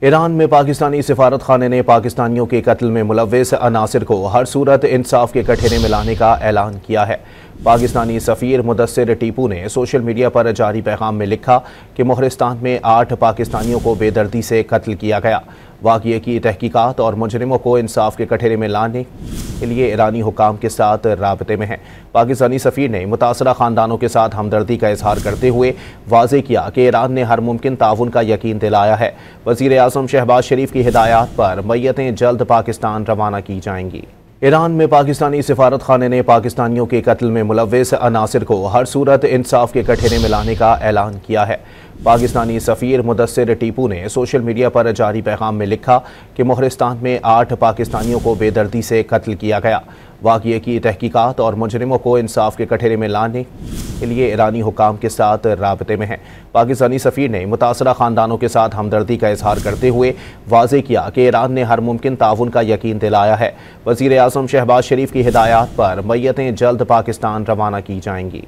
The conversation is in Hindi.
ईरान में पाकिस्तानी सिफारत खाने ने पाकिस्तानियों के कत्ल में मुलव्विस अनासिर को हर सूरत इंसाफ के कटघरे में लाने का ऐलान किया है। पाकिस्तानी सफ़ीर मुदस्सिर टीपू ने सोशल मीडिया पर जारी पैगाम में लिखा कि मोहरिस्तान में 8 पाकिस्तानियों को बेदर्दी से कत्ल किया गया। वाक़ये की तहकीकात और मुजरिमों को इंसाफ के कटघरे में लाने के लिए ईरानी हुकाम के साथ राबते में हैं। पाकिस्तानी सफ़ीर ने मुतासरा ख़ानदानों के साथ हमदर्दी का इजहार करते हुए वाज़े किया कि ईरान ने हर मुमकिन ताउन का यकीन दिलाया है। वज़ीर आज़म शहबाज शरीफ की हिदायत पर मैयतें जल्द पाकिस्तान रवाना की जाएंगी। ईरान में पाकिस्तानी सिफारत खाने ने पाकिस्तानियों के कत्ल में मुलव्विस अनासिर को हर सूरत इंसाफ के कटघरे में लाने का ऐलान किया है। पाकिस्तानी सफ़ीर मुदस्सिर टीपू ने सोशल मीडिया पर जारी पैगाम में लिखा कि मोहरिस्तान में 8 पाकिस्तानियों को बेदर्दी से कत्ल किया गया। वाक़ये की तहकीकात और मुजरिमों को इंसाफ के कटघरे में लाने के लिए ईरानी हुकाम के साथ राबते में हैं। पाकिस्तानी सफ़ीर ने मुतासरा ख़ानदानों के साथ हमदर्दी का इजहार करते हुए वाज़े किया कि ईरान ने हर मुमकिन ताउन का यकीन दिलाया है। वज़ीर आज़म शहबाज शरीफ की हिदायत पर मैयतें जल्द पाकिस्तान रवाना की जाएंगी।